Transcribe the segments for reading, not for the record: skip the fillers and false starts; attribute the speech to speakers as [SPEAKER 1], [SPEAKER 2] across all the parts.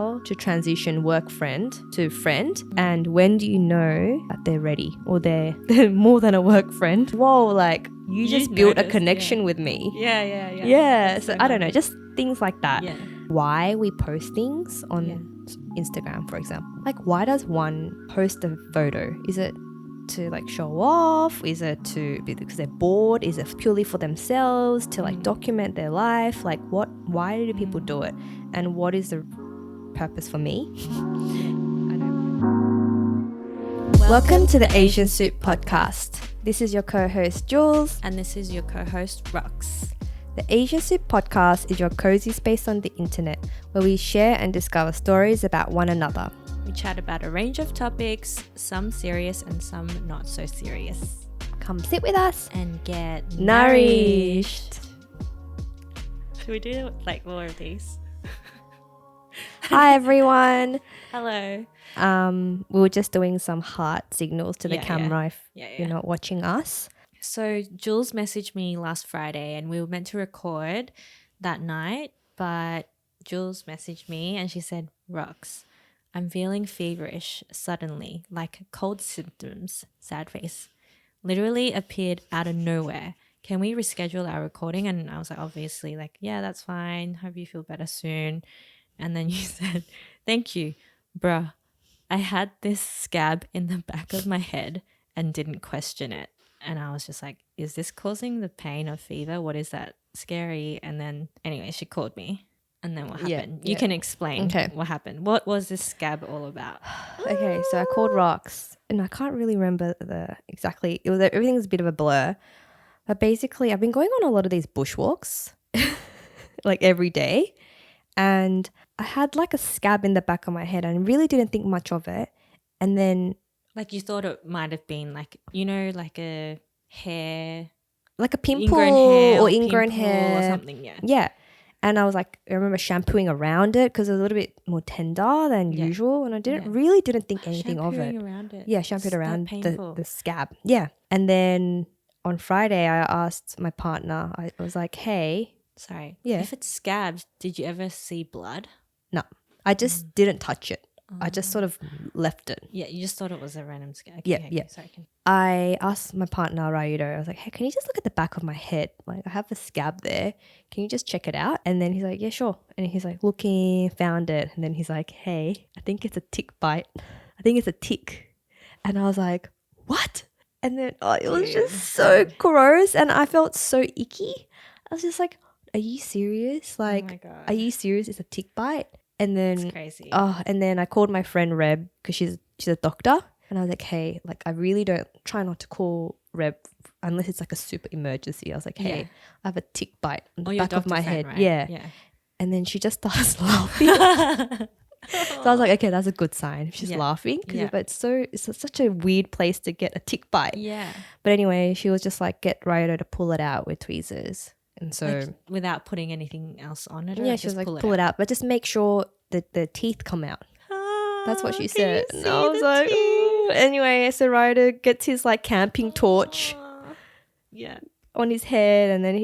[SPEAKER 1] how to transition work friend to friend, and when do you know that they're ready or they're more than a work friend. Whoa, like you just built a connection with me.
[SPEAKER 2] Yeah.
[SPEAKER 1] So I don't know, just things like that.
[SPEAKER 2] Yeah.
[SPEAKER 1] Why we post things on Instagram, for example. Like, why does one post a photo? Is it to like show off? Is it to because they're bored? Is it purely for themselves to like document their life? Like, why do people do it? And what is the purpose for me? I don't know. Welcome to the Asian Soup Podcast. This is your co-host Jules.
[SPEAKER 2] And this is your co-host Rox.
[SPEAKER 1] The Asian Soup Podcast is your cozy space on the internet where we share and discover stories about one another.
[SPEAKER 2] We chat about a range of topics, some serious and some not so serious.
[SPEAKER 1] Come sit with us
[SPEAKER 2] and get
[SPEAKER 1] nourished.
[SPEAKER 2] Should we do like more of these?
[SPEAKER 1] Hi everyone.
[SPEAKER 2] Hello.
[SPEAKER 1] We were just doing some heart signals to the camera if you're not watching us.
[SPEAKER 2] So Jules messaged me last Friday and we were meant to record that night, but Jules messaged me and she said, Rox, I'm feeling feverish suddenly, like cold symptoms, sad face. Literally appeared out of nowhere. Can we reschedule our recording? And I was like, obviously, like, yeah, that's fine. Hope you feel better soon. And then you said, thank you, bruh. I had this scab in the back of my head and didn't question it. And I was just like, is this causing the pain of fever? What is that? Scary. And then anyway, she called me. And then what happened? You can explain what happened. What was this scab all about?
[SPEAKER 1] Okay, so I called Rox and I can't really remember everything was a bit of a blur. But basically I've been going on a lot of these bushwalks like every day. And I had like a scab in the back of my head and really didn't think much of it. And then
[SPEAKER 2] like you thought it might have been like, you know, like a hair.
[SPEAKER 1] Like a pimple
[SPEAKER 2] ingrown hair or something,
[SPEAKER 1] Yeah. And I was like, I remember shampooing around it because it was a little bit more tender than usual. And I really didn't think anything of it.
[SPEAKER 2] Around it.
[SPEAKER 1] Yeah, shampooed around the scab. Yeah. And then on Friday, I asked my partner, I was like, hey.
[SPEAKER 2] Sorry.
[SPEAKER 1] Yeah.
[SPEAKER 2] If it's scabbed, did you ever see blood?
[SPEAKER 1] No. I just didn't touch it. I just sort of left it.
[SPEAKER 2] Yeah, you just thought it was a random scab.
[SPEAKER 1] Okay, Sorry. I asked my partner, Rayudo, I was like, hey, can you just look at the back of my head? Like, I have a scab there. Can you just check it out? And then he's like, yeah, sure. And he's like, looking, found it. And then he's like, hey, I think it's a tick bite. I think it's a tick. And I was like, what? And then it was just so gross. And I felt so icky. I was just like, are you serious? Like,
[SPEAKER 2] oh my God.
[SPEAKER 1] Are you serious? It's a tick bite. And then
[SPEAKER 2] it's crazy.
[SPEAKER 1] And then I called my friend Reb because she's a doctor, and I was like, hey, like I really don't try not to call Reb unless it's like a super emergency. I was like, hey, I have a tick bite on the back of my head.
[SPEAKER 2] Right?
[SPEAKER 1] Yeah. And then she just starts laughing. So I was like, okay, that's a good sign if she's laughing, but it's such a weird place to get a tick bite.
[SPEAKER 2] Yeah.
[SPEAKER 1] But anyway, she was just like, get Ryoto to pull it out with tweezers. And so
[SPEAKER 2] like, without putting anything else on it?
[SPEAKER 1] Yeah, she was like, pull it out. But just make sure that the teeth come out. That's what she said. And I was like, ooh. Anyway, so Ryder gets his like camping torch on his head, and then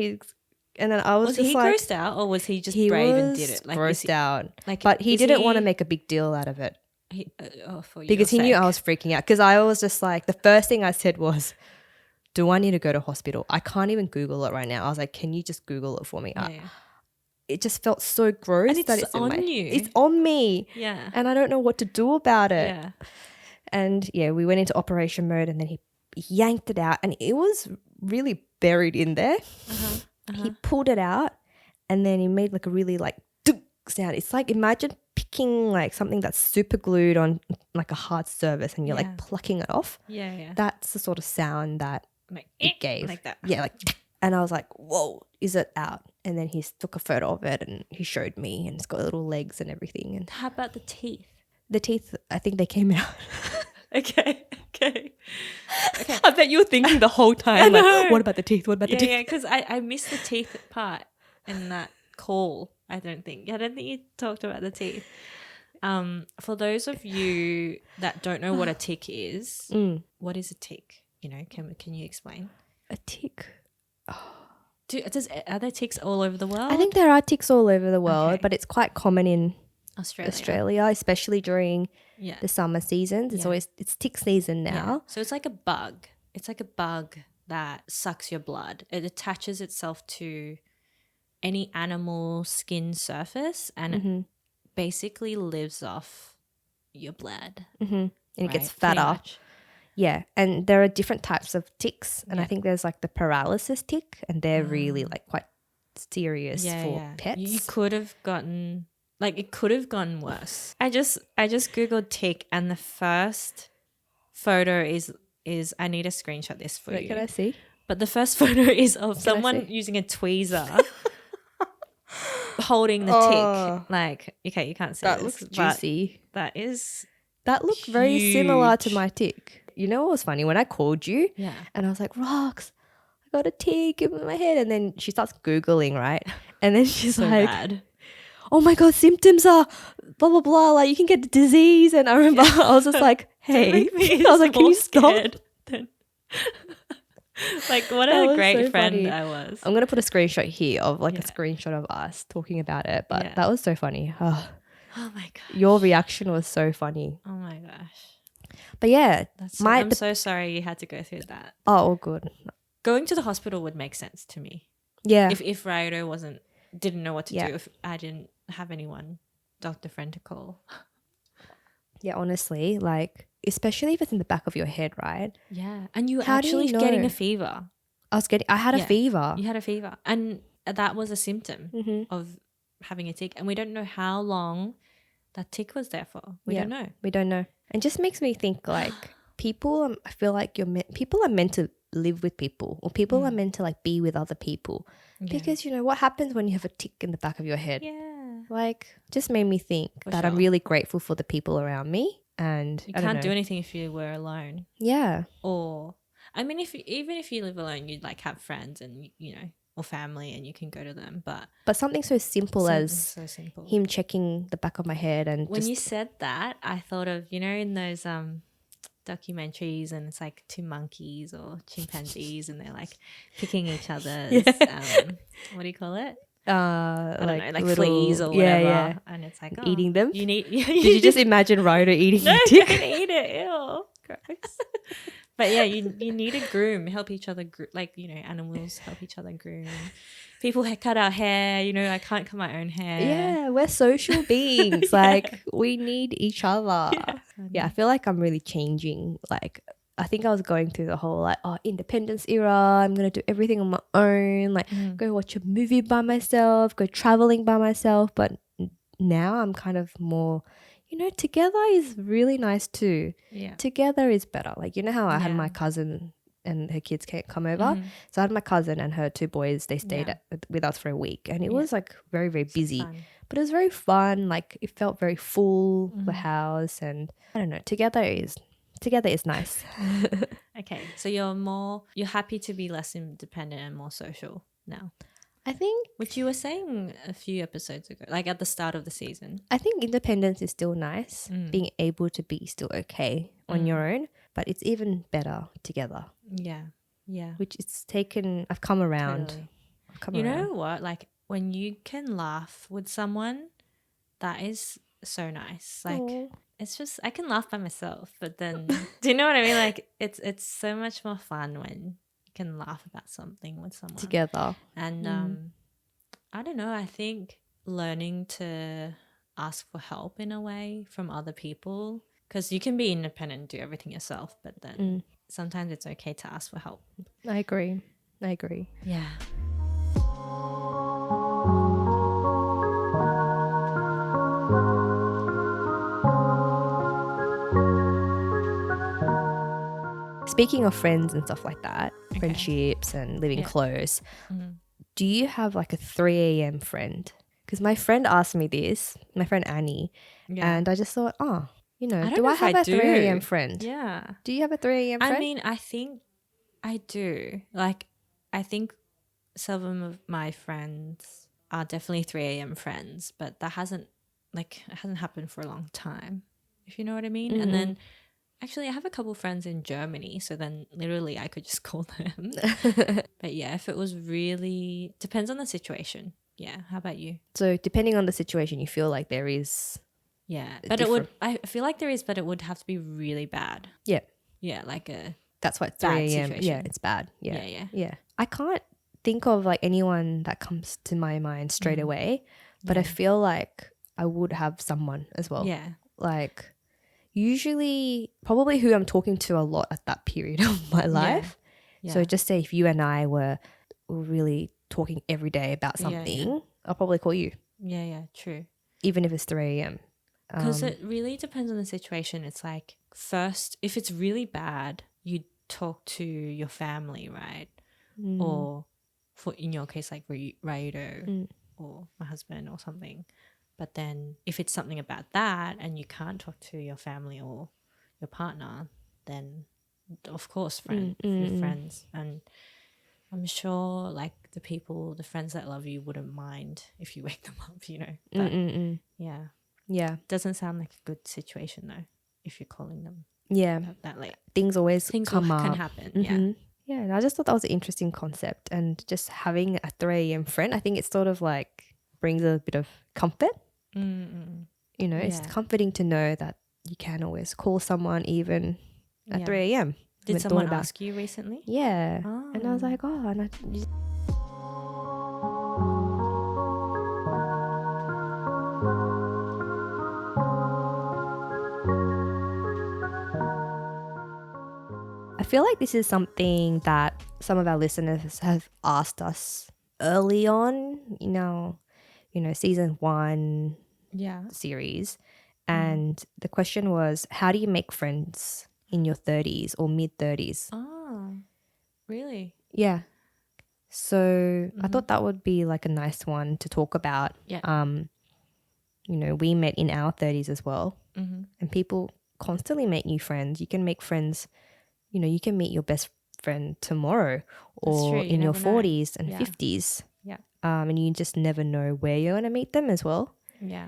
[SPEAKER 1] I was just
[SPEAKER 2] he
[SPEAKER 1] like,
[SPEAKER 2] grossed out, or was he just brave and did it?
[SPEAKER 1] Like grossed out. Like, but he didn't want to make a big deal out of it. Because he knew I was freaking out. Because I was just like, the first thing I said was, do I need to go to hospital? I can't even Google it right now. I was like, can you just Google it for me? It just felt so gross.
[SPEAKER 2] And
[SPEAKER 1] that it's
[SPEAKER 2] on you.
[SPEAKER 1] It's on me.
[SPEAKER 2] Yeah.
[SPEAKER 1] And I don't know what to do about it.
[SPEAKER 2] Yeah.
[SPEAKER 1] And we went into operation mode, and then he yanked it out, and it was really buried in there. He pulled it out, and then he made like a really like sound. It's like, imagine picking like something that's super glued on like a hard surface, and you're like plucking it off.
[SPEAKER 2] Yeah.
[SPEAKER 1] That's the sort of sound that
[SPEAKER 2] like,
[SPEAKER 1] it gave.
[SPEAKER 2] Like that.
[SPEAKER 1] Yeah, like, and I was like, whoa, is it out? And then he took a photo of it and he showed me, and it's got little legs and everything. And
[SPEAKER 2] how about the teeth?
[SPEAKER 1] The teeth, I think they came out.
[SPEAKER 2] Okay.
[SPEAKER 1] I bet you were thinking the whole time, like, what about the teeth? What about the teeth?
[SPEAKER 2] Yeah, because I missed the teeth part in that call. I don't think you talked about the teeth. For those of you that don't know what a tick is, what is a tick? You know, can you explain?
[SPEAKER 1] A tick.
[SPEAKER 2] Are there ticks all over the world?
[SPEAKER 1] I think there are ticks all over the world, but it's quite common in Australia, especially during
[SPEAKER 2] Yeah.
[SPEAKER 1] the summer seasons. It's
[SPEAKER 2] Yeah.
[SPEAKER 1] always it's tick season
[SPEAKER 2] Yeah.
[SPEAKER 1] now.
[SPEAKER 2] So it's like a bug. It's like a bug that sucks your blood. It attaches itself to any animal skin surface and it basically lives off your blood.
[SPEAKER 1] And it gets
[SPEAKER 2] Right? Pretty
[SPEAKER 1] fatter.
[SPEAKER 2] much.
[SPEAKER 1] Yeah, and there are different types of ticks, and I
[SPEAKER 2] Yeah.
[SPEAKER 1] think there's like the paralysis tick, and they're really like quite serious for pets.
[SPEAKER 2] You could have gotten like it could have gone worse. I just googled tick and the first photo is I need to screenshot this for
[SPEAKER 1] Wait,
[SPEAKER 2] you.
[SPEAKER 1] can I see?
[SPEAKER 2] But the first photo is of
[SPEAKER 1] I
[SPEAKER 2] someone
[SPEAKER 1] see?
[SPEAKER 2] using a tweezer holding the
[SPEAKER 1] Oh.
[SPEAKER 2] tick. Like, okay, you can't see
[SPEAKER 1] That
[SPEAKER 2] this,
[SPEAKER 1] looks
[SPEAKER 2] but
[SPEAKER 1] juicy.
[SPEAKER 2] that is
[SPEAKER 1] That looked very similar to
[SPEAKER 2] huge.
[SPEAKER 1] my tick. You know what was funny? When I called you,
[SPEAKER 2] Yeah.
[SPEAKER 1] and I was like, Rox, I got a tick in my head, and then she starts Googling, right? And then she's
[SPEAKER 2] So
[SPEAKER 1] like,
[SPEAKER 2] bad.
[SPEAKER 1] oh my God, symptoms are blah, blah, blah. Like, you can get the disease. And I remember I was just like, hey. I was like, can you stop?
[SPEAKER 2] Like, what
[SPEAKER 1] That
[SPEAKER 2] a
[SPEAKER 1] was
[SPEAKER 2] great
[SPEAKER 1] so
[SPEAKER 2] friend
[SPEAKER 1] funny.
[SPEAKER 2] I was.
[SPEAKER 1] I'm going to put a screenshot here of like
[SPEAKER 2] Yeah.
[SPEAKER 1] a screenshot of us talking about it. But
[SPEAKER 2] Yeah.
[SPEAKER 1] that was so funny. Oh,
[SPEAKER 2] Oh my gosh.
[SPEAKER 1] your reaction was so funny.
[SPEAKER 2] Oh my gosh.
[SPEAKER 1] But yeah,
[SPEAKER 2] That's so, I'm so sorry you had to go through that.
[SPEAKER 1] oh, all good.
[SPEAKER 2] Going to the hospital would make sense to me.
[SPEAKER 1] Yeah.
[SPEAKER 2] If Ryoto didn't know what to
[SPEAKER 1] Yeah.
[SPEAKER 2] do, if I didn't have anyone, doctor friend to call.
[SPEAKER 1] Yeah, honestly, like, especially if it's in the back of your head, right?
[SPEAKER 2] Yeah. And you were
[SPEAKER 1] How do you
[SPEAKER 2] actually getting
[SPEAKER 1] know?
[SPEAKER 2] a fever.
[SPEAKER 1] I had a
[SPEAKER 2] Yeah.
[SPEAKER 1] fever.
[SPEAKER 2] You had a fever. And that was a symptom
[SPEAKER 1] Mm-hmm.
[SPEAKER 2] of having a tick. And we don't know how long that tick was there for. We
[SPEAKER 1] Yeah.
[SPEAKER 2] don't know.
[SPEAKER 1] We don't know. And just makes me think like people, I feel like people are meant to live with people, or people are meant to like be with other people.
[SPEAKER 2] Yeah.
[SPEAKER 1] Because, you know, what happens when you have a tick in the back of your head?
[SPEAKER 2] Yeah.
[SPEAKER 1] Like, just made me think
[SPEAKER 2] For
[SPEAKER 1] that I'm
[SPEAKER 2] sure.
[SPEAKER 1] really grateful for the people around me. And
[SPEAKER 2] You
[SPEAKER 1] I don't
[SPEAKER 2] can't do
[SPEAKER 1] know.
[SPEAKER 2] anything if you were alone.
[SPEAKER 1] Yeah.
[SPEAKER 2] Or, I mean, even if you live alone, you'd like have friends and, you know, or family and you can go to them. But
[SPEAKER 1] Something so simple
[SPEAKER 2] something
[SPEAKER 1] as
[SPEAKER 2] so simple.
[SPEAKER 1] him checking the back of my head and
[SPEAKER 2] When
[SPEAKER 1] just
[SPEAKER 2] you said that, I thought of, you know, in those documentaries and it's like two monkeys or chimpanzees and they're like picking each other's what do you call it? I don't know, like
[SPEAKER 1] little,
[SPEAKER 2] fleas or whatever.
[SPEAKER 1] Yeah.
[SPEAKER 2] And it's like
[SPEAKER 1] Eating them.
[SPEAKER 2] You need
[SPEAKER 1] Did you just imagine Ryder eating
[SPEAKER 2] no,
[SPEAKER 1] a tick?
[SPEAKER 2] don't eat it. Ew. Gross. But yeah, you need a groom, help each other, like, you know, animals help each other groom. People cut our hair, you know, I can't cut my own hair.
[SPEAKER 1] Yeah, we're social beings. Like, we need each other. Yeah, I feel like I'm really changing. Like, I think I was going through the whole like, independence era. I'm going to do everything on my own. Like, go watch a movie by myself, go traveling by myself. But now I'm kind of more, you know, together is really nice too.
[SPEAKER 2] Yeah.
[SPEAKER 1] Together is better. Like, you know how I had my cousin and her kids can't come over. So I had my cousin and her two boys. They stayed with us for a week. And it was like very, very busy.
[SPEAKER 2] Fun.
[SPEAKER 1] But it was very fun. Like, it felt very full, the house. And I don't know, together is nice.
[SPEAKER 2] Okay, so you're happy to be less independent and more social now,
[SPEAKER 1] I think
[SPEAKER 2] which you were saying a few episodes ago, like at the start of the season.
[SPEAKER 1] independence is still nice. Being able to be still okay on your own, but it's even better together.
[SPEAKER 2] Yeah.
[SPEAKER 1] Which I've come around.
[SPEAKER 2] Totally.
[SPEAKER 1] I've come
[SPEAKER 2] You
[SPEAKER 1] around.
[SPEAKER 2] know what? Like when you can laugh with someone, that is so nice. Like
[SPEAKER 1] Aw.
[SPEAKER 2] it's just I can laugh by myself, but then do you know what I mean? Like it's so much more fun when you can laugh about something with someone
[SPEAKER 1] Together.
[SPEAKER 2] And I don't know, I think learning to ask for help in a way from other people, because you can be independent and do everything yourself, but then sometimes it's okay to ask for help.
[SPEAKER 1] I agree.
[SPEAKER 2] Yeah.
[SPEAKER 1] Speaking of friends and stuff like that, friendships and living close, do you have like a 3 a.m. friend? Because my friend asked me this, my friend Annie, and I just thought, you know, do I have a 3 a.m. friend?
[SPEAKER 2] Yeah.
[SPEAKER 1] Do you have a 3 a.m. friend?
[SPEAKER 2] I mean, I think I do. Like, I think some of my friends are definitely 3 a.m. friends, but it hasn't happened for a long time, if you know what I mean. And then actually I have a couple friends in Germany, so then literally I could just call them. But yeah, if it was really, depends on the situation. Yeah. How about you?
[SPEAKER 1] So depending on the situation, you feel like there is
[SPEAKER 2] Yeah. But it would, I feel like there is, but it would have to be really bad.
[SPEAKER 1] Yeah.
[SPEAKER 2] Yeah. Like a
[SPEAKER 1] That's why it's
[SPEAKER 2] bad
[SPEAKER 1] 3 a.m.
[SPEAKER 2] situation.
[SPEAKER 1] Yeah, it's bad. Yeah.
[SPEAKER 2] Yeah, yeah.
[SPEAKER 1] Yeah. I can't think of like anyone that comes to my mind straight away, but I feel like I would have someone as well.
[SPEAKER 2] Yeah.
[SPEAKER 1] Like usually probably who I'm talking to a lot at that period of my life.
[SPEAKER 2] Yeah.
[SPEAKER 1] So just say if you and I were really talking every day about something, I'll probably call you,
[SPEAKER 2] Yeah, yeah, true.
[SPEAKER 1] even if it's 3 a.m.
[SPEAKER 2] Because it really depends on the situation. It's like, first, if it's really bad, you talk to your family, right? Or for, in your case, like Raido or my husband or something. But then if it's something about that and you can't talk to your family or your partner, then of course your friends. And I'm sure like the friends that love you wouldn't mind if you wake them up, you know. But yeah.
[SPEAKER 1] Yeah.
[SPEAKER 2] Doesn't sound like a good situation though, if you're calling them
[SPEAKER 1] Yeah.
[SPEAKER 2] that late.
[SPEAKER 1] Things always come up.
[SPEAKER 2] Can happen. Yeah.
[SPEAKER 1] Yeah, and I just thought that was an interesting concept, and just having a 3 a.m. friend, I think it sort of like brings a bit of comfort. You know, it's comforting to know that you can always call someone even at 3 a.m.
[SPEAKER 2] Did someone ask you recently?
[SPEAKER 1] Yeah. And I was like, oh, and I feel like this is something that some of our listeners have asked us early on in our, season 1 series. And the question was, how do you make friends in your 30s or mid 30s?
[SPEAKER 2] Oh, really?
[SPEAKER 1] Yeah. So I thought that would be like a nice one to talk about.
[SPEAKER 2] Yeah.
[SPEAKER 1] We met in our 30s as well. And people constantly make new friends. You can make friends, you can meet your best friend tomorrow or in your 40s and 50s.
[SPEAKER 2] Yeah.
[SPEAKER 1] And you just never know where you're going to meet them as well.
[SPEAKER 2] Yeah.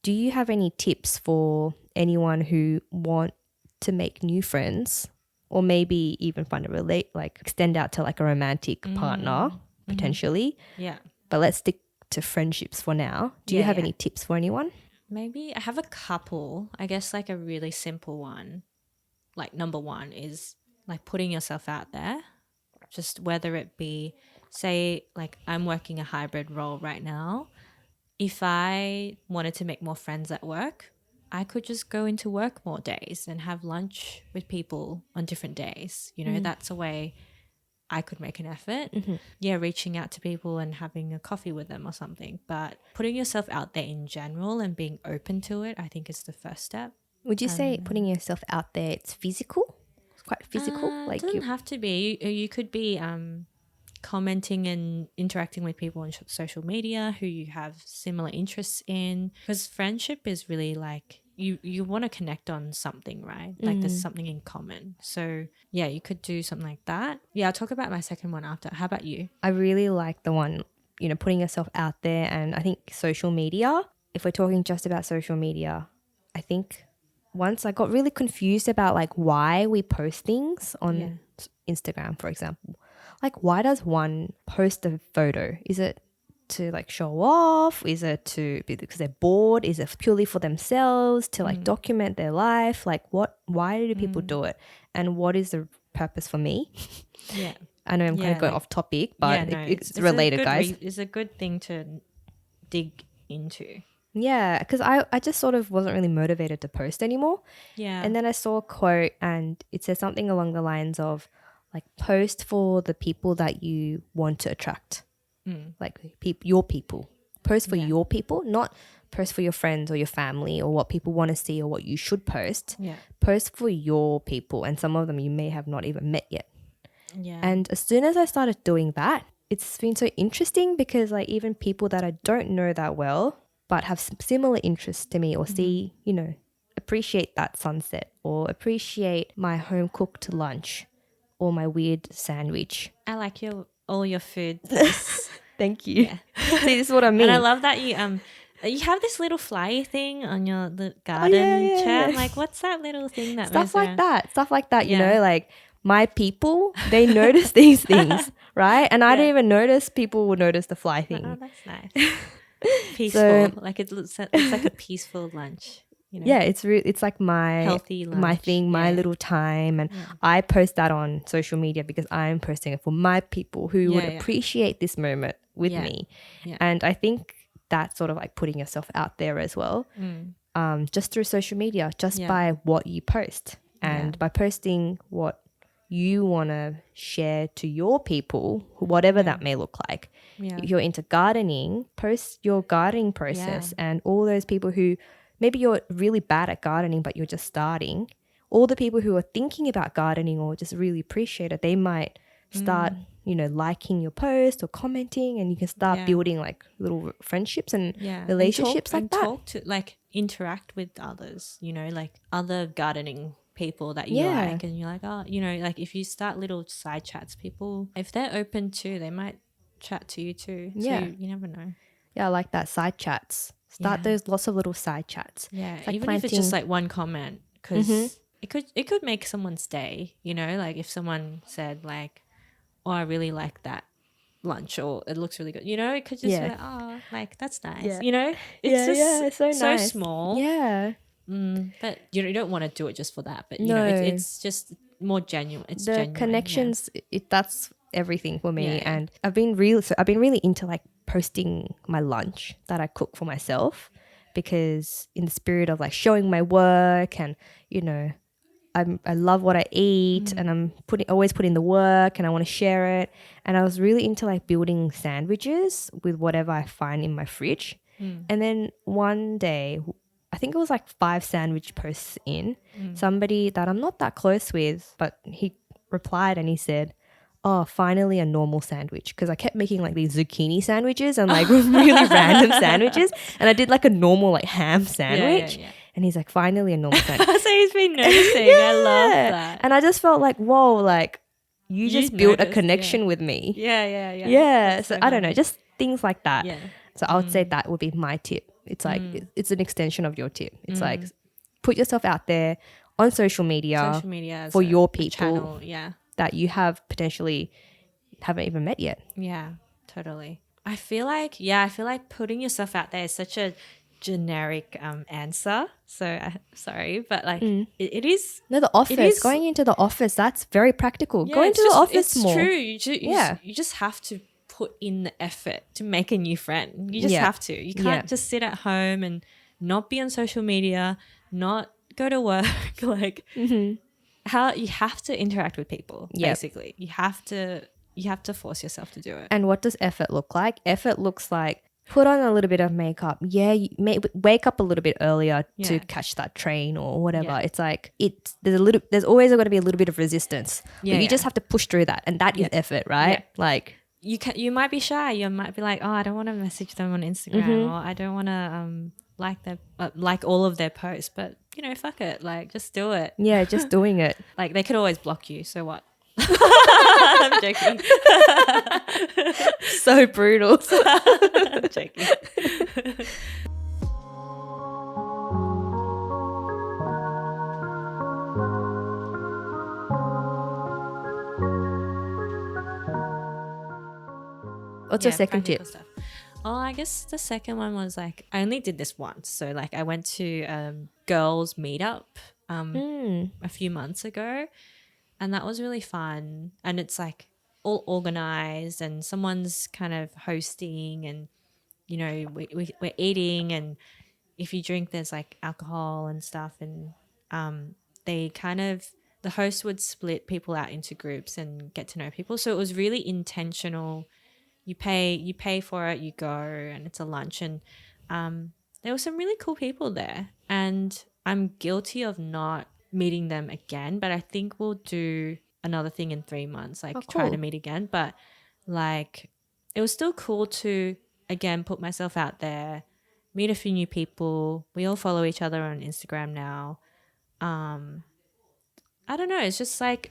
[SPEAKER 1] Do you have any tips for anyone who want to make new friends, or maybe even find extend out to like a romantic partner potentially?
[SPEAKER 2] Yeah.
[SPEAKER 1] But let's stick to friendships for now. Do you have any tips for anyone?
[SPEAKER 2] Maybe I have a couple. I guess like a really simple one. Like number one is like putting yourself out there. Just whether it be, say, like I'm working a hybrid role right now. If I wanted to make more friends at work, I could just go into work more days and have lunch with people on different days. That's a way I could make an effort. Yeah, reaching out to people and having a coffee with them or something. But putting yourself out there in general and being open to it, I think is the first step.
[SPEAKER 1] Would you say putting yourself out there, it's physical? It's quite physical?
[SPEAKER 2] It doesn't have to be. You could be commenting and interacting with people on social media who you have similar interests in, because friendship is really like you want to connect on something, right? Like there's something in common. So yeah, you could do something like that. Yeah, I'll talk about my second one after. How about you?
[SPEAKER 1] I really like the one, putting yourself out there. And I think social media, if we're talking just about social media, I think once I got really confused about like why we post things on Instagram, for example. Like, why does one post a photo? Is it to like show off? Is it because they're bored? Is it purely for themselves to like document their life? Like why do people do it? And what is the purpose for me?
[SPEAKER 2] Yeah.
[SPEAKER 1] I know I'm kind of going off topic, but it's related, guys.
[SPEAKER 2] It's a good thing to dig into.
[SPEAKER 1] Yeah, because I just sort of wasn't really motivated to post anymore.
[SPEAKER 2] Yeah.
[SPEAKER 1] And then I saw a quote and it says something along the lines of like, post for the people that you want to attract. Like your people. Post for your people, not post for your friends or your family or what people want to see or what you should post.
[SPEAKER 2] Yeah.
[SPEAKER 1] Post for your people, and some of them you may have not even met yet.
[SPEAKER 2] Yeah.
[SPEAKER 1] And as soon as I started doing that, it's been so interesting because like even people that I don't know that well but have similar interests to me or see, appreciate that sunset or appreciate my home cooked lunch or my weird sandwich.
[SPEAKER 2] I like all your food.
[SPEAKER 1] Thank you.
[SPEAKER 2] Yeah.
[SPEAKER 1] See, this is what I mean.
[SPEAKER 2] And I love that you have this little flyer thing on your garden chair. Like, what's that little thing that
[SPEAKER 1] stuff
[SPEAKER 2] moves
[SPEAKER 1] like
[SPEAKER 2] around?
[SPEAKER 1] Stuff like that, like my people, they notice these things, right? And I didn't even notice people would notice the fly thing.
[SPEAKER 2] Oh, that's nice. Peaceful. Like it looks like a peaceful lunch. you know.
[SPEAKER 1] Yeah, it's like my
[SPEAKER 2] Healthy
[SPEAKER 1] my
[SPEAKER 2] lunch.
[SPEAKER 1] thing, my little time, and I post that on social media because I'm posting it for my people who would appreciate this moment with me.
[SPEAKER 2] Yeah.
[SPEAKER 1] And I think that's sort of like putting yourself out there as well, just through social media, just by what you post and by posting what you want to share to your people, whatever that may look like. If you're into gardening, post your gardening process, and all those people who maybe you're really bad at gardening but you're just starting, all the people who are thinking about gardening or just really appreciate it, they might start liking your post or commenting, and you can start building like little friendships and relationships
[SPEAKER 2] and
[SPEAKER 1] like that.
[SPEAKER 2] Talk to, like, interact with others, like other gardening people that you like, and you're like, oh, like if you start little side chats, people, if they're open to, they might chat to you too. So you never know.
[SPEAKER 1] I like that, side chats. Start those lots of little side chats.
[SPEAKER 2] Like even if it's just like one comment, because it could make someone's day, like if someone said like, oh, I really like that lunch, or it looks really good, it could just be like, oh, like that's nice, it's just so
[SPEAKER 1] nice.
[SPEAKER 2] small. But you don't want to do it just for that, but it's just more genuine. It's genuine.
[SPEAKER 1] Connections, that's everything for me. And I've been really into like posting my lunch that I cook for myself, because in the spirit of like showing my work, and I love what I eat, and I'm always putting the work, and I want to share it. And I was really into like building sandwiches with whatever I find in my fridge. And then one day, I think it was like 5 sandwich posts in, somebody that I'm not that close with, but he replied and he said, oh, finally a normal sandwich. Because I kept making like these zucchini sandwiches and like really random sandwiches. And I did like a normal like ham sandwich. And he's like, finally a normal sandwich.
[SPEAKER 2] So he's been noticing. I love that.
[SPEAKER 1] And I just felt like, whoa, like you just built a connection with me.
[SPEAKER 2] Yeah.
[SPEAKER 1] So I don't know, just things like that. So I would say that would be my tip. It's like, it's an extension of your tip. It's like, put yourself out there on social media for your people that you have potentially haven't even met yet.
[SPEAKER 2] Yeah, totally. I feel like putting yourself out there is such a generic answer. So sorry, but like it is.
[SPEAKER 1] No, the office, going into the office, that's very practical. Go into the office more.
[SPEAKER 2] It's true. You just have to put in the effort to make a new friend. You just have to. You can't just sit at home and not be on social media, not go to work. Like how you have to interact with people. Basically, you have to force yourself to do it.
[SPEAKER 1] And what does effort look like? Effort looks like put on a little bit of makeup. You wake up a little bit earlier to catch that train or whatever. It's like there's always going to be a little bit of resistance. But you just have to push through that, and that is effort, right? Like
[SPEAKER 2] you might be shy. You might be like, oh, I don't want to message them on Instagram, or I don't want to like all of their posts. But fuck it, like just do it.
[SPEAKER 1] Yeah, just doing it.
[SPEAKER 2] Like they could always block you. So what? I'm joking.
[SPEAKER 1] So brutal.
[SPEAKER 2] I'm joking.
[SPEAKER 1] What's your second tip?
[SPEAKER 2] Stuff. Oh, I guess the second one was like, I only did this once. So like I went to girls meetup a few months ago, and that was really fun. And it's like all organized, and someone's kind of hosting, and we're eating, and if you drink there's like alcohol and stuff, and the host would split people out into groups and get to know people. So it was really intentional. You pay for it, you go, and it's a lunch. And there were some really cool people there. And I'm guilty of not meeting them again, but I think we'll do another thing in 3 months, like try to meet again. But like it was still cool to, again, put myself out there, meet a few new people. We all follow each other on Instagram now. I don't know. It's just like,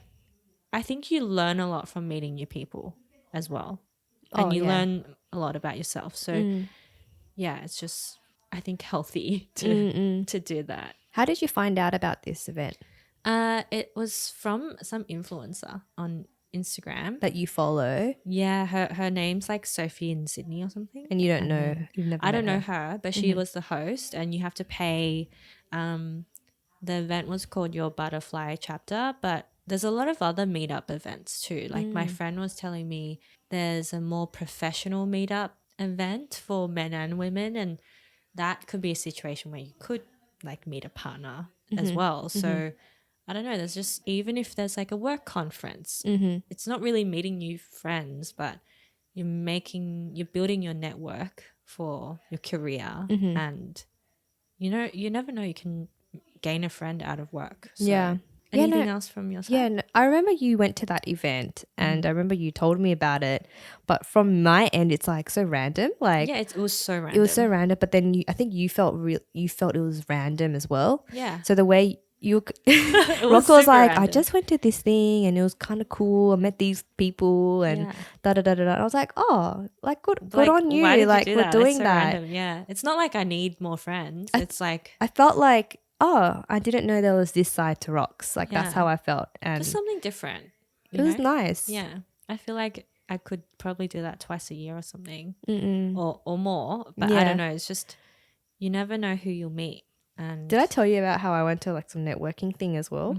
[SPEAKER 2] I think you learn a lot from meeting new people as well. And you learn a lot about yourself. So yeah, it's just, I think, healthy to do that.
[SPEAKER 1] How did you find out about this event?
[SPEAKER 2] It was from some influencer on Instagram
[SPEAKER 1] that you follow.
[SPEAKER 2] Yeah, her name's like Sophie in Sydney or something.
[SPEAKER 1] And you don't know, you've never
[SPEAKER 2] I don't
[SPEAKER 1] met
[SPEAKER 2] know her, but she was the host, and you have to pay The event was called Your Butterfly Chapter, but there's a lot of other meetup events too. Like my friend was telling me there's a more professional meetup event for men and women, and that could be a situation where you could like meet a partner as well. So I don't know, there's just, even if there's like a work conference, it's not really meeting new friends, but you're building your network for your career, and you never know, you can gain a friend out of work. So anything else from your side?
[SPEAKER 1] Yeah, no, I remember you went to that event and I remember you told me about it, but from my end it's like so random. Like
[SPEAKER 2] Yeah, it was so random.
[SPEAKER 1] it was so random, but then I think you felt it was random as well.
[SPEAKER 2] Yeah.
[SPEAKER 1] So the way you
[SPEAKER 2] was
[SPEAKER 1] Rock was
[SPEAKER 2] super
[SPEAKER 1] like, I
[SPEAKER 2] random.
[SPEAKER 1] just went to this thing and it was kind of cool. I met these people and da da da da. I was like, oh, like good
[SPEAKER 2] Like,
[SPEAKER 1] on you.
[SPEAKER 2] why did
[SPEAKER 1] Like
[SPEAKER 2] you do
[SPEAKER 1] for
[SPEAKER 2] that?
[SPEAKER 1] doing
[SPEAKER 2] It's so
[SPEAKER 1] that.
[SPEAKER 2] random. Yeah, it's not like I need more friends. It's like
[SPEAKER 1] I felt like, oh, I didn't know there was this side to Rocks. Like that's
[SPEAKER 2] Yeah.
[SPEAKER 1] how I felt, and
[SPEAKER 2] just something different.
[SPEAKER 1] it was nice.
[SPEAKER 2] Yeah, I feel like I could probably do that twice a year or something,
[SPEAKER 1] Mm-mm.
[SPEAKER 2] or more. But I don't know. It's just you never know who you'll meet. And
[SPEAKER 1] Did I tell you about how I went to like some networking thing as well?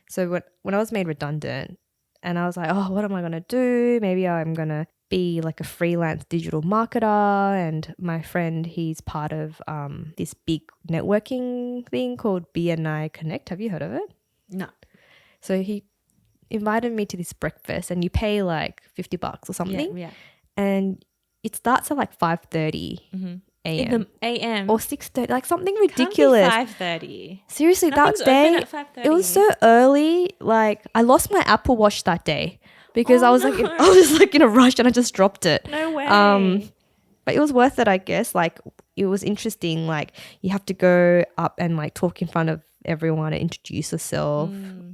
[SPEAKER 1] So when I was made redundant and I was like, oh, what am I going to do? Maybe I'm going to be like a freelance digital marketer. And my friend, he's part of this big networking thing called BNI Connect. Have you heard of it?
[SPEAKER 2] No.
[SPEAKER 1] So he invited me to this breakfast and you pay like $50 or something.
[SPEAKER 2] Yeah.
[SPEAKER 1] And it starts at like 5:30 a.m.
[SPEAKER 2] In the AM
[SPEAKER 1] or 6:30, like something ridiculous.
[SPEAKER 2] 5:30.
[SPEAKER 1] Seriously,
[SPEAKER 2] Nothing's
[SPEAKER 1] that day,
[SPEAKER 2] open at 5:30.
[SPEAKER 1] it was so early. Like I lost my Apple Watch that day because
[SPEAKER 2] Oh,
[SPEAKER 1] I was
[SPEAKER 2] no.
[SPEAKER 1] like, I was like in a rush and I just dropped it.
[SPEAKER 2] No way.
[SPEAKER 1] But it was worth it, I guess. Like it was interesting. Like you have to go up and like talk in front of everyone and introduce yourself.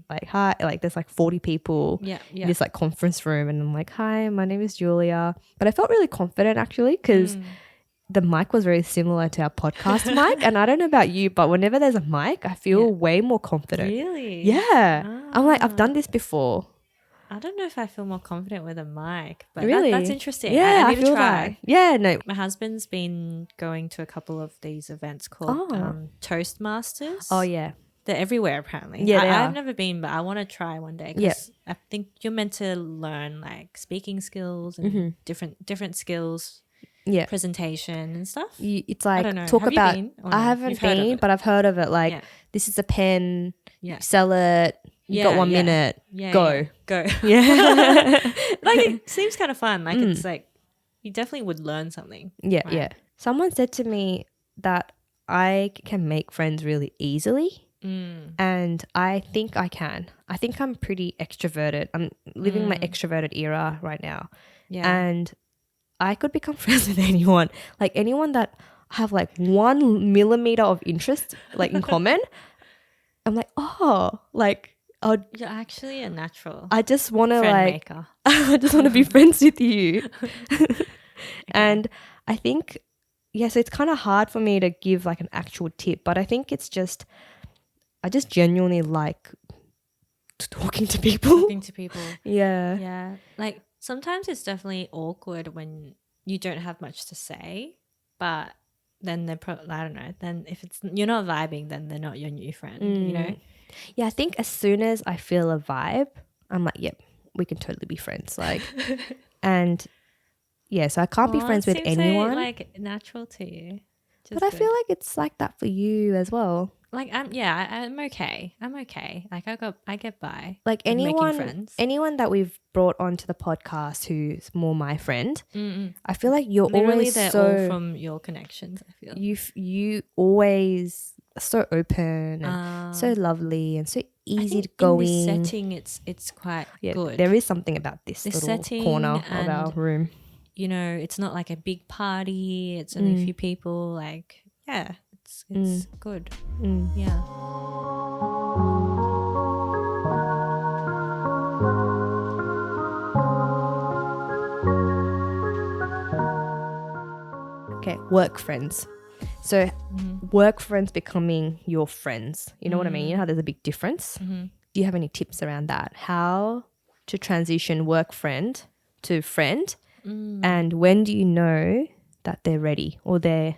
[SPEAKER 1] Like hi, like there's like 40 people in this like conference room, and I'm like, hi, my name is Julia. But I felt really confident actually because the mic was very similar to our podcast mic. And I don't know about you, but whenever there's a mic, I feel way more confident.
[SPEAKER 2] Really?
[SPEAKER 1] Yeah. I'm like, I've done this before.
[SPEAKER 2] I don't know if I feel more confident with a mic, but
[SPEAKER 1] Really?
[SPEAKER 2] that's interesting.
[SPEAKER 1] Yeah,
[SPEAKER 2] I need to
[SPEAKER 1] feel
[SPEAKER 2] try.
[SPEAKER 1] that. Yeah, no.
[SPEAKER 2] My husband's been going to a couple of these events called Toastmasters.
[SPEAKER 1] Oh, yeah.
[SPEAKER 2] They're everywhere apparently.
[SPEAKER 1] Yeah, they
[SPEAKER 2] I've
[SPEAKER 1] are.
[SPEAKER 2] never been, but I want to try one day because I think you're meant to learn like speaking skills and different skills.
[SPEAKER 1] Yeah.
[SPEAKER 2] Presentation and stuff.
[SPEAKER 1] It's
[SPEAKER 2] I
[SPEAKER 1] like
[SPEAKER 2] don't know.
[SPEAKER 1] talk
[SPEAKER 2] Have you
[SPEAKER 1] about.
[SPEAKER 2] been or
[SPEAKER 1] I
[SPEAKER 2] no?
[SPEAKER 1] haven't
[SPEAKER 2] You've heard of
[SPEAKER 1] been,
[SPEAKER 2] it.
[SPEAKER 1] but I've heard of it. Like this is a pen.
[SPEAKER 2] Yeah.
[SPEAKER 1] Sell it. You got 1 minute.
[SPEAKER 2] Yeah,
[SPEAKER 1] go.
[SPEAKER 2] Go.
[SPEAKER 1] Yeah.
[SPEAKER 2] Like it seems kind of fun. Like it's like you definitely would learn something.
[SPEAKER 1] Yeah,
[SPEAKER 2] right?
[SPEAKER 1] yeah. Someone said to me that I can make friends really easily. And I think I can. I think I'm pretty extroverted. I'm living my extroverted era right now.
[SPEAKER 2] Yeah.
[SPEAKER 1] And I could become friends with anyone. Like anyone that I have like 1 millimeter of interest like in common. I'm like, oh, like
[SPEAKER 2] You're actually a natural
[SPEAKER 1] I just want to
[SPEAKER 2] friend
[SPEAKER 1] like
[SPEAKER 2] maker.
[SPEAKER 1] I just want to be friends with you. And I think so it's kind of hard for me to give like an actual tip, but I think it's just I just genuinely like talking to people.
[SPEAKER 2] Talking to people.
[SPEAKER 1] Yeah.
[SPEAKER 2] Yeah. Like sometimes it's definitely awkward when you don't have much to say, but then they're I don't know. Then if you're not vibing, then they're not your new friend. You know.
[SPEAKER 1] Yeah, I think as soon as I feel a vibe, I'm like, yep, we can totally be friends. Like, and yeah, so I can't be friends with anyone.
[SPEAKER 2] So, like natural to you.
[SPEAKER 1] But I feel like it's like that for you as well.
[SPEAKER 2] Like I'm okay. I'm okay. Like I get by.
[SPEAKER 1] Like
[SPEAKER 2] with making friends.
[SPEAKER 1] anyone that we've brought onto the podcast who's more my friend, I feel like you're
[SPEAKER 2] Literally,
[SPEAKER 1] always
[SPEAKER 2] they're all from your connections. I feel
[SPEAKER 1] you always are so open and so lovely and so easy to go in.
[SPEAKER 2] In this setting, it's quite good.
[SPEAKER 1] There is something about this little
[SPEAKER 2] setting
[SPEAKER 1] corner of our room.
[SPEAKER 2] You know, it's not like a big party. It's only a few people. Like it's good. Yeah.
[SPEAKER 1] Okay, work friends. So work friends becoming your friends. You know what I mean? You know how there's a big difference? Do you have any tips around that? How to transition work friend to friend? And when do you know that they're ready or they're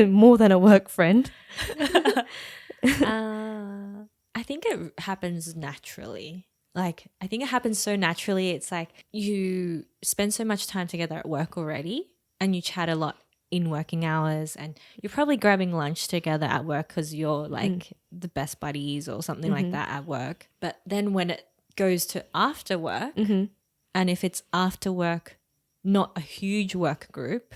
[SPEAKER 1] more than a work friend?
[SPEAKER 2] I think it happens naturally. Like, I think it happens so naturally. It's like you spend so much time together at work already and you chat a lot in working hours, and you're probably grabbing lunch together at work because you're like the best buddies or something like that at work. But then when it goes to after work, and if it's after work, not a huge work group,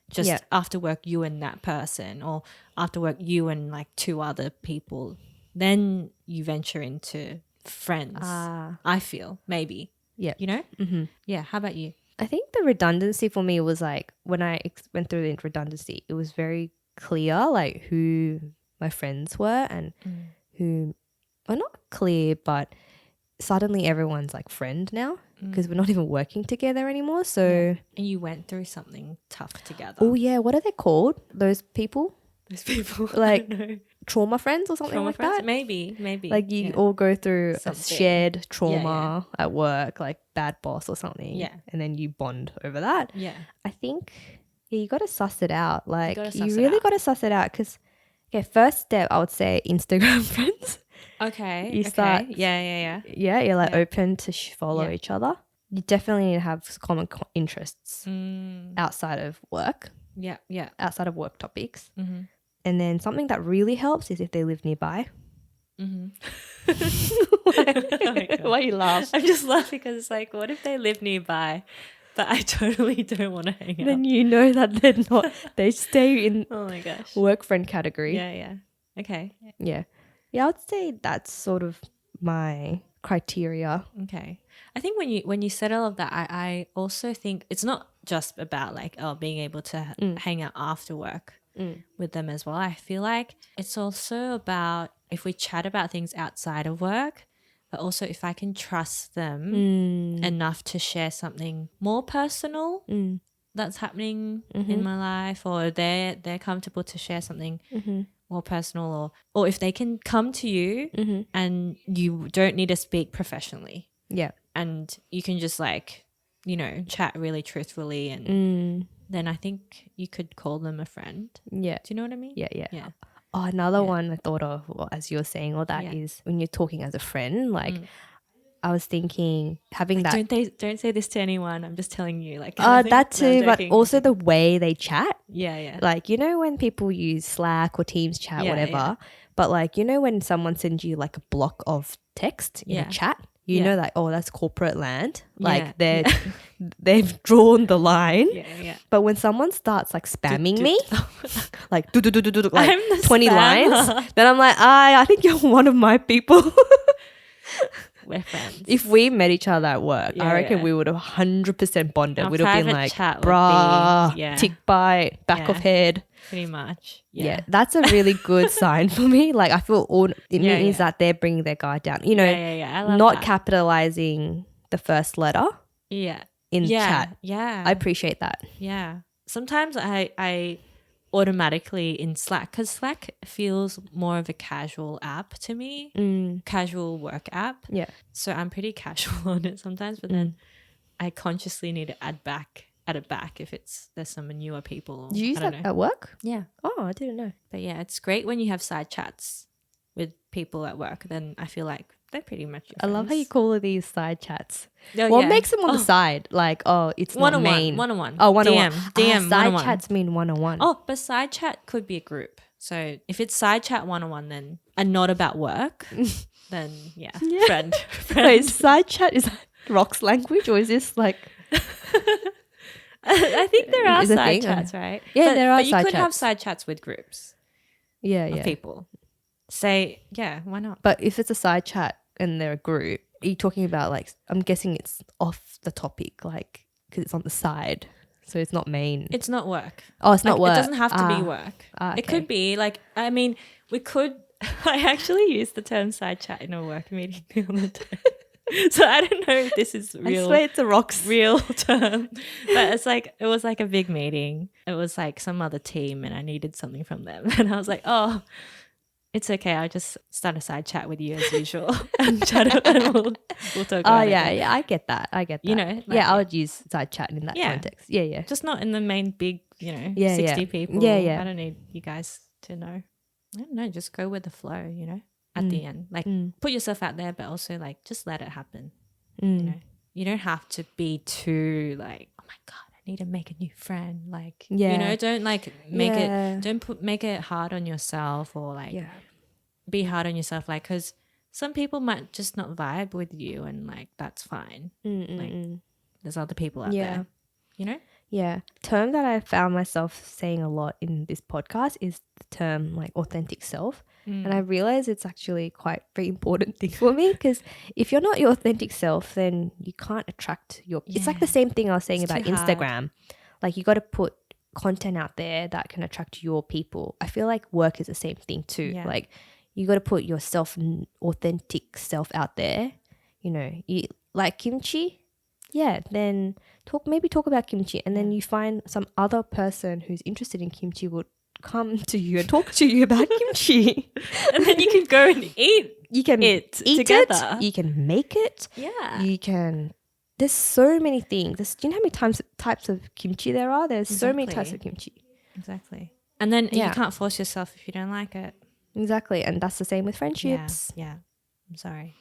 [SPEAKER 2] just after work, you and that person, or after work, you and like two other people, then you venture into friends. I feel maybe.
[SPEAKER 1] Yeah.
[SPEAKER 2] You know? Yeah. How about you?
[SPEAKER 1] I think the redundancy for me was like when I went through the redundancy, it was very clear like who my friends were and who, well, not clear, but suddenly everyone's like friend now because we're not even working together anymore. So,
[SPEAKER 2] And you went through something tough together.
[SPEAKER 1] oh yeah, what are they called? Those people?
[SPEAKER 2] Those people.
[SPEAKER 1] Like
[SPEAKER 2] I don't know.
[SPEAKER 1] trauma friends or something
[SPEAKER 2] Trauma
[SPEAKER 1] like
[SPEAKER 2] friends?
[SPEAKER 1] that?
[SPEAKER 2] Maybe.
[SPEAKER 1] Like you all go through a
[SPEAKER 2] Something.
[SPEAKER 1] shared trauma at work, like bad boss or something.
[SPEAKER 2] Yeah.
[SPEAKER 1] And then you bond over that.
[SPEAKER 2] Yeah.
[SPEAKER 1] I think you got to suss it out. Like
[SPEAKER 2] gotta
[SPEAKER 1] you
[SPEAKER 2] suss it
[SPEAKER 1] really
[SPEAKER 2] out.
[SPEAKER 1] got to suss it out because, okay, first step, I would say Instagram friends.
[SPEAKER 2] Okay.
[SPEAKER 1] You start-
[SPEAKER 2] Yeah.
[SPEAKER 1] Yeah, you're like
[SPEAKER 2] Yeah.
[SPEAKER 1] open to follow
[SPEAKER 2] Yeah.
[SPEAKER 1] each other. You definitely need to have common interests
[SPEAKER 2] Mm.
[SPEAKER 1] outside of work,
[SPEAKER 2] Yeah.
[SPEAKER 1] outside of work topics.
[SPEAKER 2] Mm-hmm.
[SPEAKER 1] And then something that really helps is if they live nearby.
[SPEAKER 2] Mm-hmm.
[SPEAKER 1] Why you laugh?
[SPEAKER 2] I'm just laughing because it's like, what if they live nearby, but I totally don't want to hang out?
[SPEAKER 1] Then you know that they're not. They stay in
[SPEAKER 2] Oh my gosh.
[SPEAKER 1] work friend category.
[SPEAKER 2] Yeah. Okay.
[SPEAKER 1] Yeah. I would say that's sort of my criteria.
[SPEAKER 2] Okay. I think when you said all of that, I also think it's not just about like being able to hang out after work with them as well. I feel like it's also about if we chat about things outside of work, but also if I can trust them enough to share something more personal that's happening in my life, or they're comfortable to share something more personal, or if they can come to you and you don't need to speak professionally.
[SPEAKER 1] Yeah.
[SPEAKER 2] And you can just like, you know, chat really truthfully, and then I think you could call them a friend.
[SPEAKER 1] Yeah.
[SPEAKER 2] Do you know what I mean?
[SPEAKER 1] Yeah. Oh, another one I thought of as you were saying all that is when you're talking as a friend, like I was thinking having
[SPEAKER 2] Like,
[SPEAKER 1] that.
[SPEAKER 2] don't say this to anyone. I'm just telling you. Like
[SPEAKER 1] That too,
[SPEAKER 2] No, I'm
[SPEAKER 1] but
[SPEAKER 2] joking.
[SPEAKER 1] also the way they chat.
[SPEAKER 2] Yeah.
[SPEAKER 1] Like, you know, when people use Slack or Teams chat,
[SPEAKER 2] Yeah,
[SPEAKER 1] whatever,
[SPEAKER 2] yeah.
[SPEAKER 1] but like, you know, when someone sends you like a block of text in a chat, you know, like, oh, that's corporate land. Like they've drawn the line.
[SPEAKER 2] Yeah.
[SPEAKER 1] But when someone starts like spamming me, like do like
[SPEAKER 2] I'm the
[SPEAKER 1] 20
[SPEAKER 2] spammer.
[SPEAKER 1] lines, then I'm like, I think you're one of my people.
[SPEAKER 2] We're friends.
[SPEAKER 1] If we met each other at work,
[SPEAKER 2] Yeah,
[SPEAKER 1] I reckon
[SPEAKER 2] yeah.
[SPEAKER 1] we would have 100% bonded.
[SPEAKER 2] Our
[SPEAKER 1] We'd have been
[SPEAKER 2] private
[SPEAKER 1] like,
[SPEAKER 2] chat would
[SPEAKER 1] bruh,
[SPEAKER 2] be- yeah.
[SPEAKER 1] tick bite, back of
[SPEAKER 2] Yeah.
[SPEAKER 1] head.
[SPEAKER 2] Pretty much.
[SPEAKER 1] Yeah. That's a really good sign for me. Like I feel it
[SPEAKER 2] Yeah,
[SPEAKER 1] means
[SPEAKER 2] yeah.
[SPEAKER 1] that they're bringing their guard down. You know,
[SPEAKER 2] Yeah. I love
[SPEAKER 1] not
[SPEAKER 2] that.
[SPEAKER 1] capitalizing the first letter
[SPEAKER 2] Yeah.
[SPEAKER 1] in
[SPEAKER 2] Yeah.
[SPEAKER 1] chat.
[SPEAKER 2] Yeah.
[SPEAKER 1] I appreciate that.
[SPEAKER 2] Yeah. Sometimes I automatically in Slack, because Slack feels more of a casual app to me, casual work app.
[SPEAKER 1] Yeah.
[SPEAKER 2] So I'm pretty casual on it sometimes, but then I consciously need to add it back if there's some newer people.
[SPEAKER 1] Do you use
[SPEAKER 2] I don't
[SPEAKER 1] that
[SPEAKER 2] know.
[SPEAKER 1] at work?
[SPEAKER 2] Yeah.
[SPEAKER 1] Oh, I didn't know.
[SPEAKER 2] But yeah, it's great when you have side chats with people at work. Then I feel like they're pretty much your
[SPEAKER 1] I love how you
[SPEAKER 2] friends.
[SPEAKER 1] call it these side chats.
[SPEAKER 2] Oh,
[SPEAKER 1] What
[SPEAKER 2] yeah.
[SPEAKER 1] makes them on the side? Like, oh, it's not
[SPEAKER 2] One-on-one,
[SPEAKER 1] main.
[SPEAKER 2] one-on-one.
[SPEAKER 1] Oh, one-on-one.
[SPEAKER 2] DM,
[SPEAKER 1] side
[SPEAKER 2] one-on-one.
[SPEAKER 1] chats mean one-on-one.
[SPEAKER 2] Oh, but side chat could be a group. So if it's side chat 1-on-1 then and not about work, then yeah. Friend.
[SPEAKER 1] Wait, side chat is Rock's language, or is this like?
[SPEAKER 2] I think there are
[SPEAKER 1] Is a
[SPEAKER 2] side
[SPEAKER 1] thing,
[SPEAKER 2] chats, right?
[SPEAKER 1] Yeah, there are
[SPEAKER 2] But you
[SPEAKER 1] side
[SPEAKER 2] could have
[SPEAKER 1] chats.
[SPEAKER 2] side chats with groups
[SPEAKER 1] Yeah,
[SPEAKER 2] of people. Say, yeah, why not?
[SPEAKER 1] But if it's a side chat and they're a group, are you talking about like? I'm guessing it's off the topic, like because it's on the side, so it's not main.
[SPEAKER 2] It's not work.
[SPEAKER 1] Oh, it's not
[SPEAKER 2] Like,
[SPEAKER 1] work.
[SPEAKER 2] It doesn't have to be work.
[SPEAKER 1] okay.
[SPEAKER 2] It could be like, I mean, we could. I actually used the term side chat in a work meeting the other day. So I don't know if this is
[SPEAKER 1] I
[SPEAKER 2] real.
[SPEAKER 1] swear it's a Rock's.
[SPEAKER 2] Real term, but it was like a big meeting. It was like some other team, and I needed something from them, and I was like, oh, it's okay. I'll just start a side chat with you as usual, and chat, and we'll talk.
[SPEAKER 1] Oh
[SPEAKER 2] about it.
[SPEAKER 1] yeah, I get that.
[SPEAKER 2] You know, like,
[SPEAKER 1] yeah, I would use side chat in that
[SPEAKER 2] Yeah.
[SPEAKER 1] context. Yeah.
[SPEAKER 2] just not in the main big,
[SPEAKER 1] Yeah,
[SPEAKER 2] 60
[SPEAKER 1] yeah.
[SPEAKER 2] people.
[SPEAKER 1] Yeah.
[SPEAKER 2] I don't need you guys to know. I don't know, just go with the flow, you know, at the end. Like put yourself out there, but also like just let it happen. You know, you don't have to be too like, oh my God, I need to make a new friend. Like, you know, don't like make make it hard on yourself or like be hard on yourself. Like, because some people might just not vibe with you and like, that's fine. Like there's other people out there, you know?
[SPEAKER 1] Yeah. Term that I found myself saying a lot in this podcast is the term like authentic self. And I realize it's actually quite very important thing for me, because if you're not your authentic self, then you can't attract your... It's like the same thing I was saying about Instagram. Like you got to put content out there that can attract your people. I feel like work is the same thing too.
[SPEAKER 2] Yeah.
[SPEAKER 1] Like you got to put yourself, authentic self out there. You know, you like kimchi? Yeah, then talk about kimchi, and then you find some other person who's interested in kimchi would come to you and talk to you about kimchi.
[SPEAKER 2] And then you can go and eat.
[SPEAKER 1] You can eat
[SPEAKER 2] together.
[SPEAKER 1] You can make it.
[SPEAKER 2] Yeah.
[SPEAKER 1] You can... There's so many things. Do you know how many types of kimchi there are? There's so many types of kimchi.
[SPEAKER 2] Exactly. And then you can't force yourself if you don't like it.
[SPEAKER 1] Exactly. And that's the same with friendships.
[SPEAKER 2] Yeah. I'm sorry.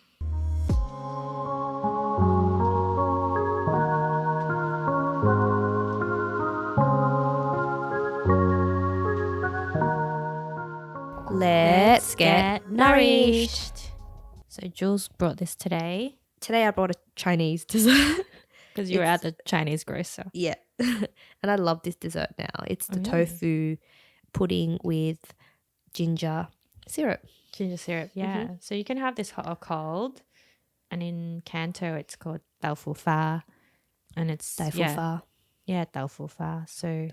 [SPEAKER 1] Let's get nourished.
[SPEAKER 2] So Jules brought this today.
[SPEAKER 1] Today I brought a Chinese dessert.
[SPEAKER 2] Because you were at the Chinese grocer.
[SPEAKER 1] Yeah. And I love this dessert now. It's the tofu pudding with ginger syrup.
[SPEAKER 2] Ginger syrup, yeah. So you can have this hot or cold. And in Canto, it's called dao fu fa. And it's...
[SPEAKER 1] Dai fu fa.
[SPEAKER 2] Yeah, dao fu fa. So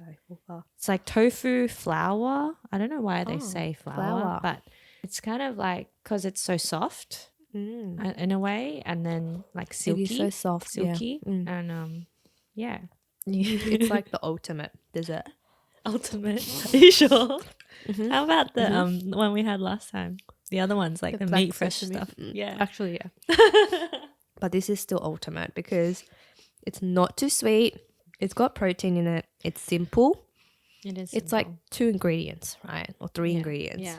[SPEAKER 2] it's like tofu flour. I don't know why they say flour, but it's kind of like... Because it's so soft in a way. And then like silky.
[SPEAKER 1] It is so soft.
[SPEAKER 2] Silky.
[SPEAKER 1] Yeah.
[SPEAKER 2] And yeah.
[SPEAKER 1] It's like the ultimate dessert.
[SPEAKER 2] Ultimate. Are you sure? How about the one we had last time? The other ones, like the meat fresh stuff. Yeah.
[SPEAKER 1] Actually, yeah. But this is still ultimate because it's not too sweet. It's got protein in it. It's simple.
[SPEAKER 2] It is.
[SPEAKER 1] It's like 2 ingredients, right? Or 3 ingredients.
[SPEAKER 2] Yeah.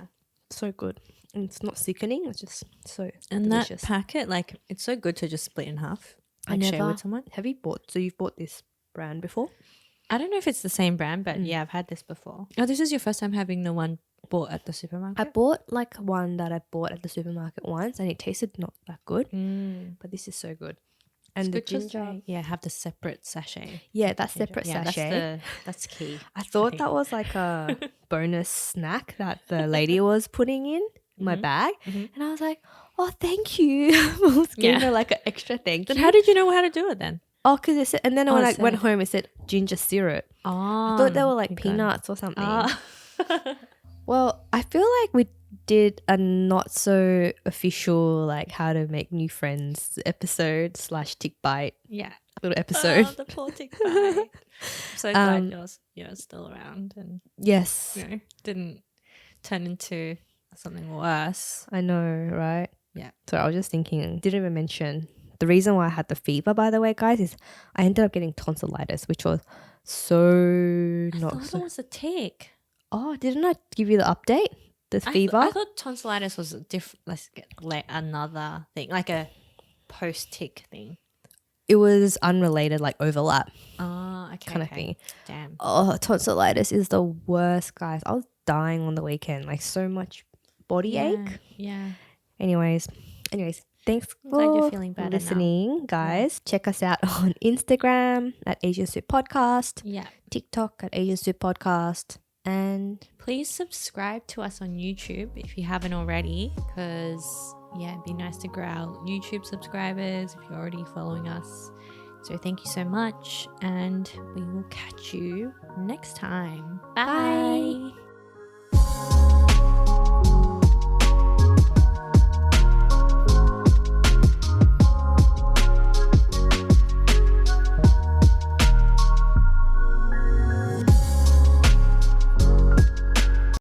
[SPEAKER 1] So good. And it's not sickening. It's just so
[SPEAKER 2] and
[SPEAKER 1] delicious.
[SPEAKER 2] That packet, like, it's so good to just split in half. Like share with someone.
[SPEAKER 1] Have you bought? So you've bought this brand before?
[SPEAKER 2] I don't know if it's the same brand, but yeah, I've had this before. Oh, this is your first time having the one bought at the supermarket?
[SPEAKER 1] I bought like one that I bought at the supermarket once, and it tasted not that good. But this is so good. And the ginger,
[SPEAKER 2] have the separate sachet.
[SPEAKER 1] Yeah, that separate sachet.
[SPEAKER 2] That's key.
[SPEAKER 1] I thought that was like a bonus snack that the lady was putting in my bag, and I was like, "Oh, thank you." I was giving her like an extra thank you.
[SPEAKER 2] Then how did you know how to do it then?
[SPEAKER 1] Oh, because it said, and then when I went home, it said ginger syrup.
[SPEAKER 2] Oh,
[SPEAKER 1] I thought they were like peanuts or something. Well, I feel like we did a not so official like how to make new friends episode / tick bite.
[SPEAKER 2] Yeah,
[SPEAKER 1] little episode.
[SPEAKER 2] Oh, the poor tick bite. So glad you're still around and
[SPEAKER 1] yes,
[SPEAKER 2] didn't turn into something worse.
[SPEAKER 1] I know, right?
[SPEAKER 2] Yeah.
[SPEAKER 1] So I was just thinking, didn't even mention the reason why I had the fever, by the way, guys, is I ended up getting tonsillitis, which was so
[SPEAKER 2] I thought it was a tick.
[SPEAKER 1] Oh, didn't I give you the update? The fever?
[SPEAKER 2] I thought tonsillitis was a let's get like another thing, like a post-tick thing.
[SPEAKER 1] It was unrelated, like overlap.
[SPEAKER 2] Oh, okay.
[SPEAKER 1] Kind of thing.
[SPEAKER 2] Damn.
[SPEAKER 1] Oh, tonsillitis is the worst, guys. I was dying on the weekend, like so much body ache.
[SPEAKER 2] Yeah.
[SPEAKER 1] Anyways, thanks
[SPEAKER 2] Glad
[SPEAKER 1] for
[SPEAKER 2] you're feeling better
[SPEAKER 1] listening, guys. Yeah. Check us out on Instagram at Asian Soup Podcast.
[SPEAKER 2] Yeah.
[SPEAKER 1] TikTok at Asian Soup Podcast. And
[SPEAKER 2] please subscribe to us on YouTube if you haven't already, because it'd be nice to grow our YouTube subscribers if you're already following us. So thank you so much, and we will catch you next time. Bye.